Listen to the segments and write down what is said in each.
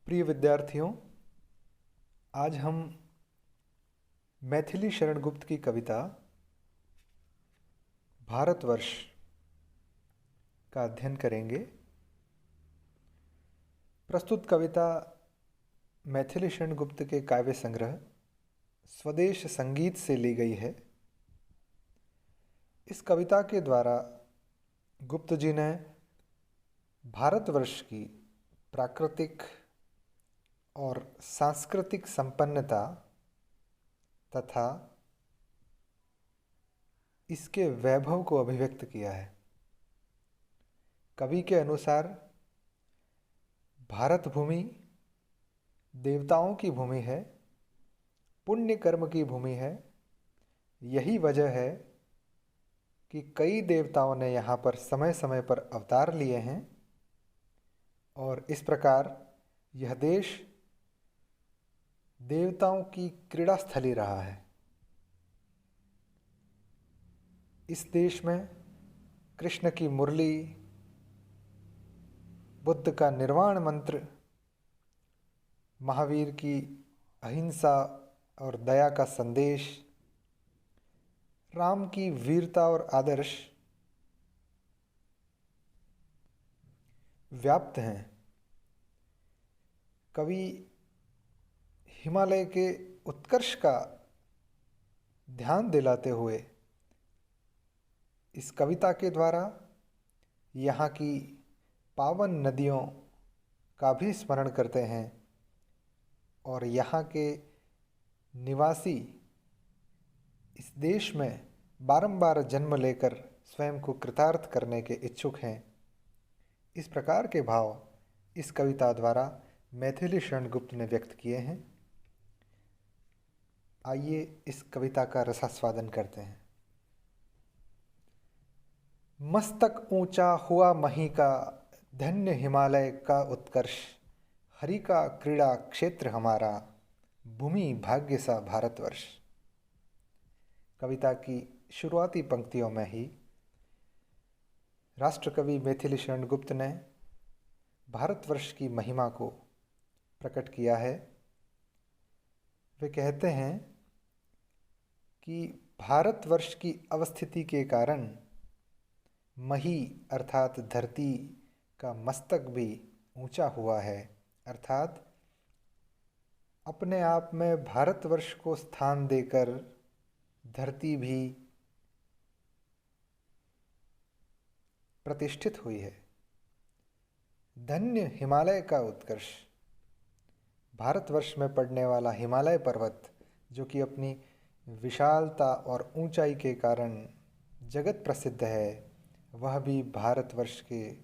प्रिय विद्यार्थियों, आज हम मैथिली शरण गुप्त की कविता भारतवर्ष का अध्ययन करेंगे। प्रस्तुत कविता मैथिली शरण गुप्त के काव्य संग्रह स्वदेश संगीत से ली गई है। इस कविता के द्वारा गुप्त जी ने भारतवर्ष की प्राकृतिक और सांस्कृतिक संपन्नता तथा इसके वैभव को अभिव्यक्त किया है। कवि के अनुसार भारत भूमि देवताओं की भूमि है, पुण्य कर्म की भूमि है। यही वजह है कि कई देवताओं ने यहाँ पर समय समय पर अवतार लिए हैं और इस प्रकार यह देश देवताओं की क्रीड़ा स्थली रहा है। इस देश में कृष्ण की मुरली, बुद्ध का निर्वाण मंत्र, महावीर की अहिंसा और दया का संदेश, राम की वीरता और आदर्श व्याप्त हैं। कवि हिमालय के उत्कर्ष का ध्यान दिलाते हुए इस कविता के द्वारा यहाँ की पावन नदियों का भी स्मरण करते हैं और यहाँ के निवासी इस देश में बारंबार जन्म लेकर स्वयं को कृतार्थ करने के इच्छुक हैं। इस प्रकार के भाव इस कविता द्वारा मैथिली शरण गुप्त ने व्यक्त किए हैं। आइए इस कविता का रसास्वादन करते हैं। मस्तक ऊंचा हुआ मही का, धन्य हिमालय का उत्कर्ष, हरि का क्रीड़ा क्षेत्र हमारा, भूमि भाग्य सा भारतवर्ष। कविता की शुरुआती पंक्तियों में ही राष्ट्रकवि मैथिली शरण गुप्त ने भारतवर्ष की महिमा को प्रकट किया है। वे कहते हैं कि भारतवर्ष की अवस्थिति के कारण मही अर्थात धरती का मस्तक भी ऊंचा हुआ है, अर्थात अपने आप में भारतवर्ष को स्थान देकर धरती भी प्रतिष्ठित हुई है। धन्य हिमालय का उत्कर्ष, भारतवर्ष में पड़ने वाला हिमालय पर्वत जो कि अपनी विशालता और ऊंचाई के कारण जगत प्रसिद्ध है, वह भी भारतवर्ष के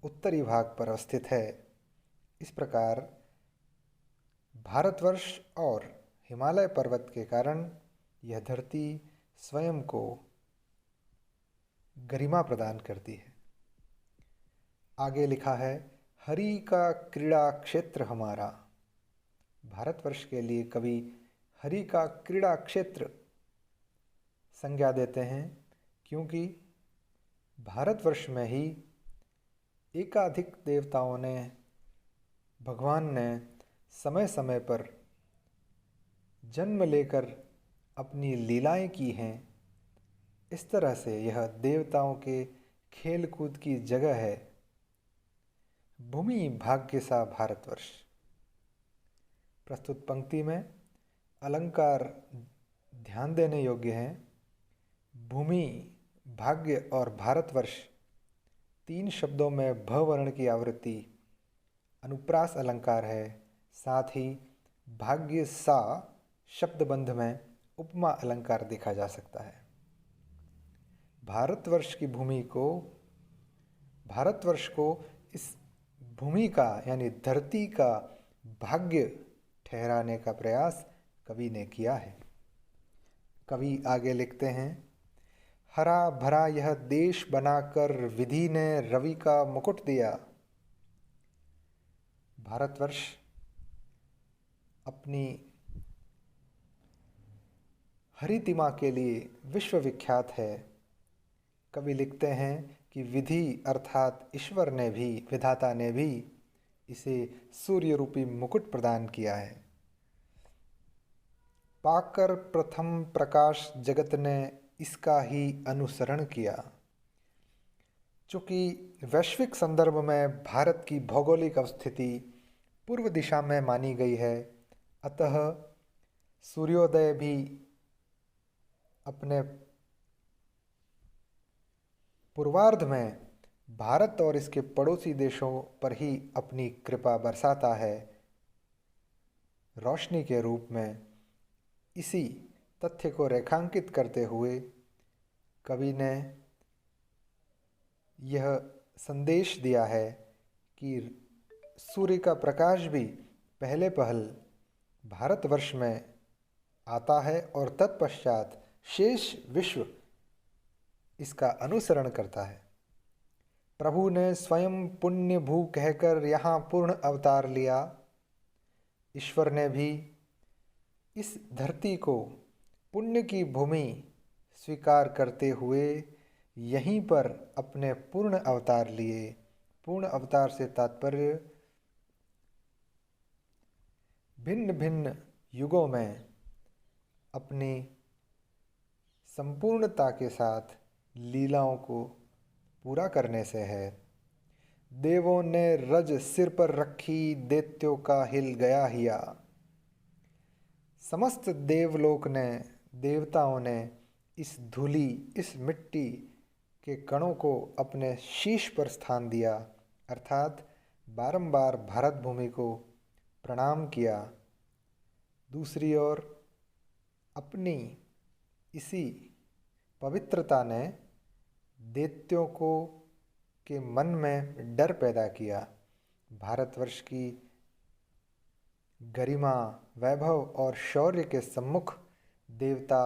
उत्तरी भाग पर अवस्थित है। इस प्रकार भारतवर्ष और हिमालय पर्वत के कारण यह धरती स्वयं को गरिमा प्रदान करती है। आगे लिखा है, हरि का क्रीड़ा क्षेत्र हमारा। भारतवर्ष के लिए कवि हरि का क्रीड़ा क्षेत्र संज्ञा देते हैं क्योंकि भारतवर्ष में ही एकाधिक देवताओं ने, भगवान ने समय समय पर जन्म लेकर अपनी लीलाएं की हैं। इस तरह से यह देवताओं के खेल कूद की जगह है। भूमि भाग्य सा भारतवर्ष। प्रस्तुत पंक्ति में अलंकार ध्यान देने योग्य हैं। भूमि, भाग्य और भारतवर्ष तीन शब्दों में भ वर्ण की आवृत्ति अनुप्रास अलंकार है। साथ ही भाग्य सा शब्दबंध में उपमा अलंकार देखा जा सकता है। भारतवर्ष को इस भूमि का यानी धरती का भाग्य ठहराने का प्रयास कवि ने किया है। कवि आगे लिखते हैं, हरा भरा यह देश बनाकर विधि ने रवि का मुकुट दिया। भारतवर्ष अपनी हरितिमा के लिए विश्वविख्यात है। कवि लिखते हैं कि विधि अर्थात ईश्वर ने भी, विधाता ने भी इसे सूर्य रूपी मुकुट प्रदान किया है। पाकर प्रथम प्रकाश जगत ने इसका ही अनुसरण किया। चूँकि वैश्विक संदर्भ में भारत की भौगोलिक अवस्थिति पूर्व दिशा में मानी गई है, अतः सूर्योदय भी अपने पूर्वार्ध में भारत और इसके पड़ोसी देशों पर ही अपनी कृपा बरसाता है, रोशनी के रूप में। इसी तथ्य को रेखांकित करते हुए कवि ने यह संदेश दिया है कि सूर्य का प्रकाश भी पहले पहल भारतवर्ष में आता है और तत्पश्चात शेष विश्व इसका अनुसरण करता है। प्रभु ने स्वयं पुण्य भू कहकर यहाँ पूर्ण अवतार लिया। ईश्वर ने भी इस धरती को पुण्य की भूमि स्वीकार करते हुए यहीं पर अपने पूर्ण अवतार लिए। पूर्ण अवतार से तात्पर्य भिन्न भिन्न युगों में अपनी संपूर्णता के साथ लीलाओं को पूरा करने से है। देवों ने रज सिर पर रखी, दैत्यों का हिल गया हिया। समस्त देवलोक ने, देवताओं ने इस धूली, इस मिट्टी के कणों को अपने शीश पर स्थान दिया, अर्थात बारंबार भारत भूमि को प्रणाम किया। दूसरी ओर अपनी इसी पवित्रता ने दैत्यों को के मन में डर पैदा किया। भारतवर्ष की गरिमा, वैभव और शौर्य के सम्मुख देवता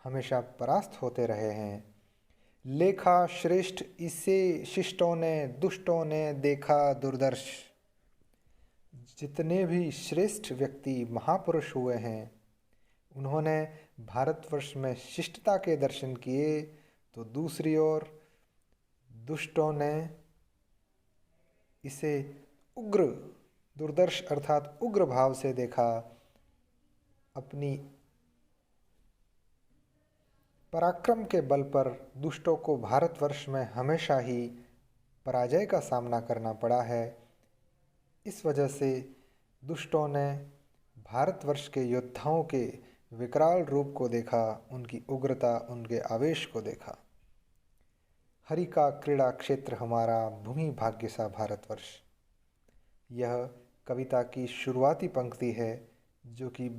हमेशा परास्त होते रहे हैं। लेखा श्रेष्ठ इसे शिष्टों ने, दुष्टों ने देखा दुर्दर्श। जितने भी श्रेष्ठ व्यक्ति, महापुरुष हुए हैं, उन्होंने भारतवर्ष में शिष्टता के दर्शन किए, तो दूसरी ओर दुष्टों ने इसे उग्र, दुर्दर्श अर्थात उग्र भाव से देखा। अपनी पराक्रम के बल पर दुष्टों को भारतवर्ष में हमेशा ही पराजय का सामना करना पड़ा है। इस वजह से दुष्टों ने भारतवर्ष के योद्धाओं के विकराल रूप को देखा, उनकी उग्रता, उनके आवेश को देखा। हरि का क्रीड़ा क्षेत्र हमारा, भूमि भाग्य सा भारतवर्ष। यह कविता की शुरुआती पंक्ति है, जो कि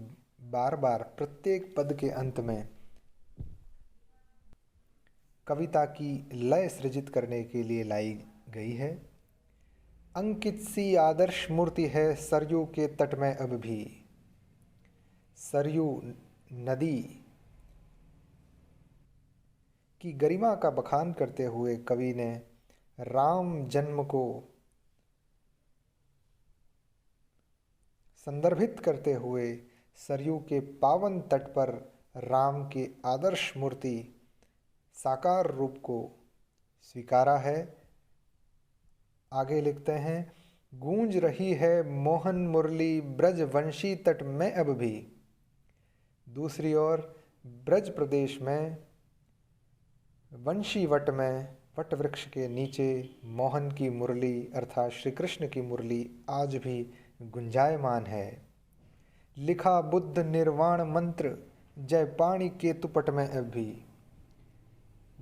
बार बार प्रत्येक पद के अंत में कविता की लय सृजित करने के लिए लाई गई है। अंकित सी आदर्श मूर्ति है सरयू के तट में अब भी। सरयू नदी की गरिमा का बखान करते हुए कवि ने राम जन्म को संदर्भित करते हुए सरयू के पावन तट पर राम के आदर्श मूर्ति साकार रूप को स्वीकारा है। आगे लिखते हैं, गूंज रही है मोहन मुरली ब्रजवंशी तट में अब भी। दूसरी ओर ब्रज प्रदेश में वंशी वट में, वट वृक्ष के नीचे मोहन की मुरली अर्थात श्री कृष्ण की मुरली आज भी गुंजायमान है। लिखा बुद्ध निर्वाण मंत्र जय पाणी के तुपट में अब भी।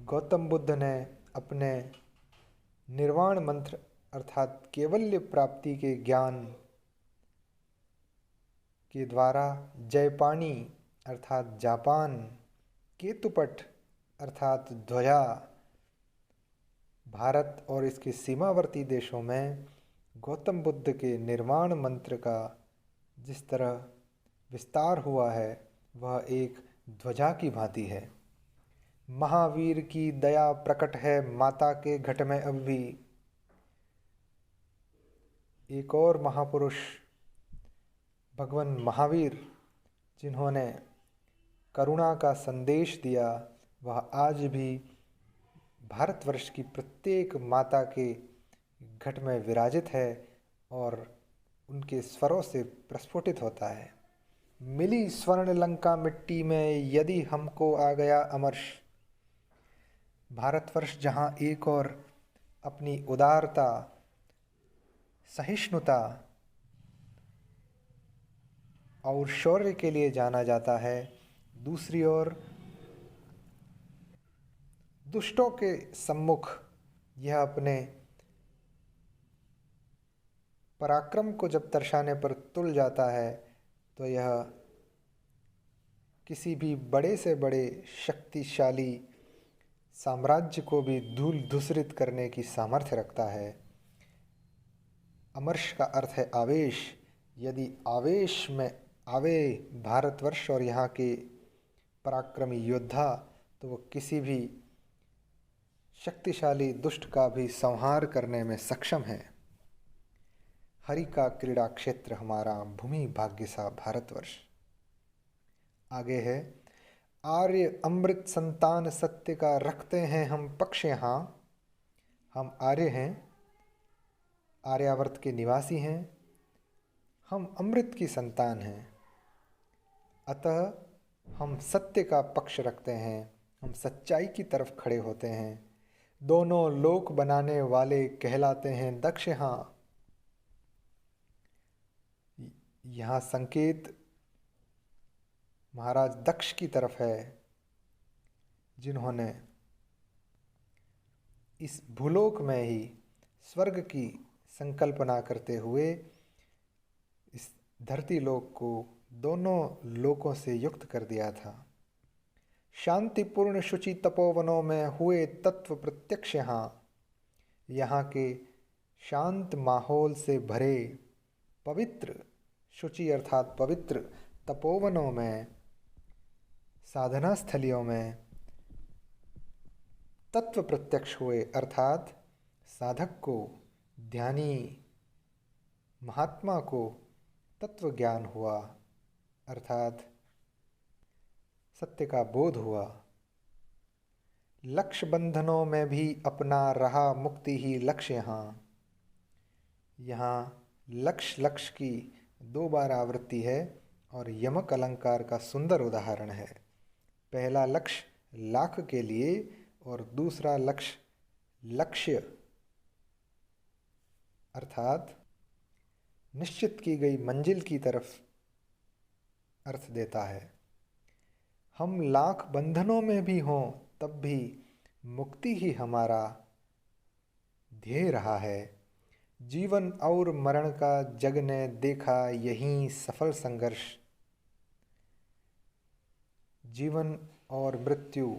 गौतम बुद्ध ने अपने निर्वाण मंत्र अर्थात केवल्य प्राप्ति के ज्ञान के द्वारा जयपाणी अर्थात जापान, केतुपट अर्थात ध्वजा, भारत और इसके सीमावर्ती देशों में गौतम बुद्ध के निर्वाण मंत्र का जिस तरह विस्तार हुआ है, वह एक ध्वजा की भांति है। महावीर की दया प्रकट है माता के घट में अब भी। एक और महापुरुष भगवान महावीर, जिन्होंने करुणा का संदेश दिया, वह आज भी भारतवर्ष की प्रत्येक माता के घट में विराजित है और उनके स्वरों से प्रस्फुटित होता है। मिली स्वर्ण लंका मिट्टी में यदि हमको आ गया अमर्ष। भारतवर्ष जहाँ एक और अपनी उदारता, सहिष्णुता और शौर्य के लिए जाना जाता है, दूसरी ओर दुष्टों के सम्मुख यह अपने पराक्रम को जब दर्शाने पर तुल जाता है तो यह किसी भी बड़े से बड़े शक्तिशाली साम्राज्य को भी धूल धूसरित करने की सामर्थ्य रखता है। अमर्ष का अर्थ है आवेश। यदि आवेश में आवे भारतवर्ष और यहाँ के पराक्रमी योद्धा तो वो किसी भी शक्तिशाली दुष्ट का भी संहार करने में सक्षम है। हरि का क्रीड़ा क्षेत्र हमारा, भूमि भाग्य सा भारतवर्ष। आगे है, आर्य अमृत संतान सत्य का रखते हैं हम पक्ष यहाँ। हम आर्य हैं, आर्यावर्त के निवासी हैं, हम अमृत की संतान हैं, अतः हम सत्य का पक्ष रखते हैं, हम सच्चाई की तरफ खड़े होते हैं। दोनों लोक बनाने वाले कहलाते हैं दक्ष। यहाँ संकेत महाराज दक्ष की तरफ है, जिन्होंने इस भूलोक में ही स्वर्ग की संकल्पना करते हुए इस धरती लोक को दोनों लोकों से युक्त कर दिया था। शांतिपूर्ण शुचि तपोवनों में हुए तत्व प्रत्यक्ष। यहाँ के शांत माहौल से भरे पवित्र, शुचि अर्थात पवित्र तपोवनों में, साधना स्थलियों में तत्व प्रत्यक्ष हुए, अर्थात साधक को, ध्यानी महात्मा को तत्व ज्ञान हुआ, अर्थात सत्य का बोध हुआ। लक्ष्य बंधनों में भी अपना रहा मुक्ति ही लक्ष्य। यहाँ लक्ष्य लक्ष्य की 2 बार आवृत्ति है और यमक अलंकार का सुंदर उदाहरण है। पहला लक्ष्य लाख के लिए और दूसरा लक्ष्य अर्थात निश्चित की गई मंजिल की तरफ अर्थ देता है। हम लाख बंधनों में भी हों तब भी मुक्ति ही हमारा ध्येय रहा है। जीवन और मरण का जग ने देखा यही सफल संघर्ष। जीवन और मृत्यु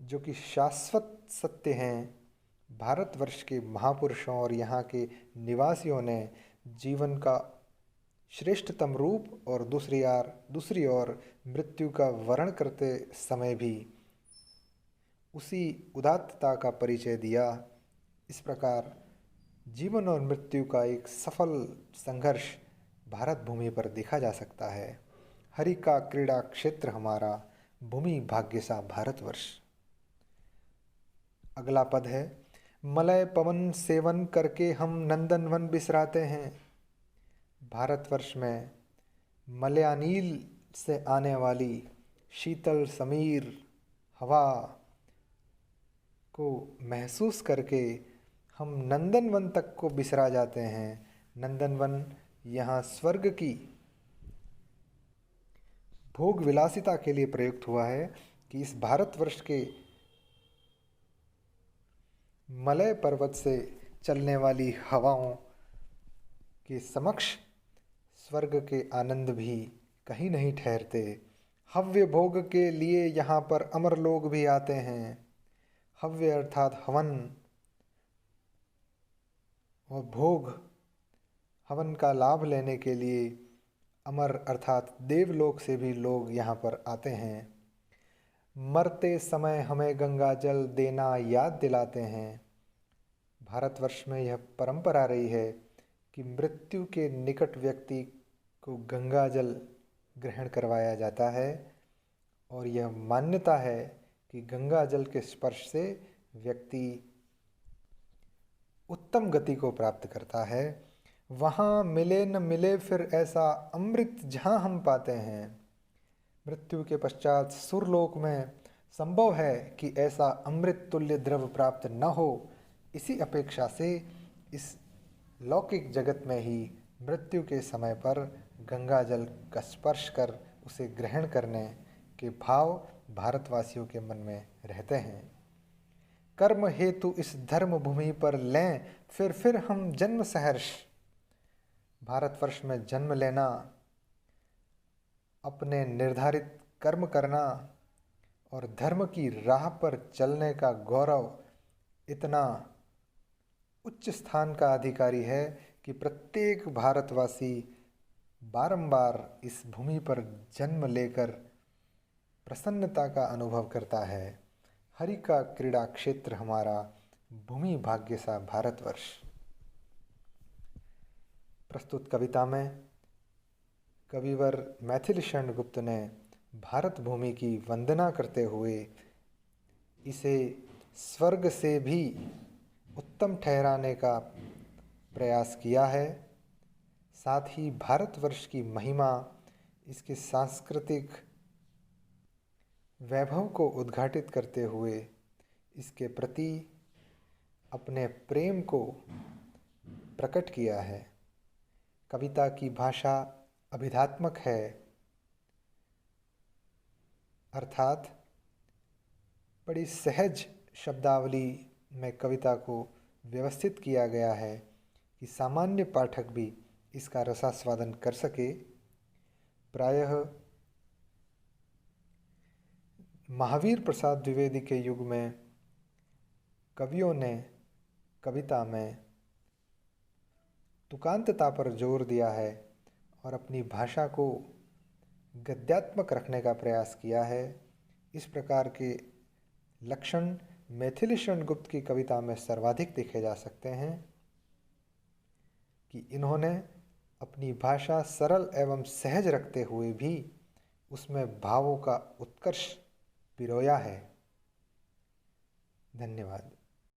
जो कि शाश्वत सत्य हैं, भारतवर्ष के महापुरुषों और यहाँ के निवासियों ने जीवन का श्रेष्ठतम रूप और दूसरी ओर मृत्यु का वर्ण करते समय भी उसी उदात्तता का परिचय दिया। इस प्रकार जीवन और मृत्यु का एक सफल संघर्ष भारत भूमि पर देखा जा सकता है। हरि का क्रीड़ा क्षेत्र हमारा, भूमि भाग्य सा भारतवर्ष। अगला पद है, मलय पवन सेवन करके हम नंदनवन बिसराते हैं। भारतवर्ष में मलयानील से आने वाली शीतल समीर हवा को महसूस करके हम नंदनवन तक को बिसरा जाते हैं। नंदनवन यहाँ स्वर्ग की भोग विलासिता के लिए प्रयुक्त हुआ है कि इस भारतवर्ष के मलय पर्वत से चलने वाली हवाओं के समक्ष स्वर्ग के आनंद भी कहीं नहीं ठहरते। हव्य भोग के लिए यहाँ पर अमर लोग भी आते हैं। हव्य अर्थात हवन और भोग, हवन का लाभ लेने के लिए अमर अर्थात देवलोक से भी लोग यहाँ पर आते हैं। मरते समय हमें गंगा जल देना याद दिलाते हैं। भारतवर्ष में यह परंपरा रही है कि मृत्यु के निकट व्यक्ति को गंगा जल ग्रहण करवाया जाता है और यह मान्यता है कि गंगा जल के स्पर्श से व्यक्ति उत्तम गति को प्राप्त करता है। वहाँ मिले न मिले फिर ऐसा अमृत जहाँ हम पाते हैं। मृत्यु के पश्चात सुरलोक में संभव है कि ऐसा अमृत तुल्य द्रव प्राप्त न हो। इसी अपेक्षा से इस लौकिक जगत में ही मृत्यु के समय पर गंगा जल का स्पर्श कर उसे ग्रहण करने के भाव भारतवासियों के मन में रहते हैं। कर्म हेतु इस धर्म भूमि पर लें फिर हम जन्म सहर्ष। भारतवर्ष में जन्म लेना, अपने निर्धारित कर्म करना और धर्म की राह पर चलने का गौरव इतना उच्च स्थान का अधिकारी है कि प्रत्येक भारतवासी बारंबार इस भूमि पर जन्म लेकर प्रसन्नता का अनुभव करता है। हरि का क्रीड़ा क्षेत्र हमारा, भूमि भाग्य सा भारतवर्ष। प्रस्तुत कविता में कविवर मैथिली शरण गुप्त ने भारत भूमि की वंदना करते हुए इसे स्वर्ग से भी उत्तम ठहराने का प्रयास किया है। साथ ही भारतवर्ष की महिमा, इसके सांस्कृतिक वैभव को उद्घाटित करते हुए इसके प्रति अपने प्रेम को प्रकट किया है। कविता की भाषा अभिधात्मक है, अर्थात बड़ी सहज शब्दावली में कविता को व्यवस्थित किया गया है कि सामान्य पाठक भी इसका रसास्वादन कर सके। प्रायः महावीर प्रसाद द्विवेदी के युग में कवियों ने कविता में तुकांतता पर जोर दिया है और अपनी भाषा को गद्यात्मक रखने का प्रयास किया है। इस प्रकार के लक्षण मैथिली शरण गुप्त की कविता में सर्वाधिक देखे जा सकते हैं कि इन्होंने अपनी भाषा सरल एवं सहज रखते हुए भी उसमें भावों का उत्कर्ष पिरोया है। धन्यवाद।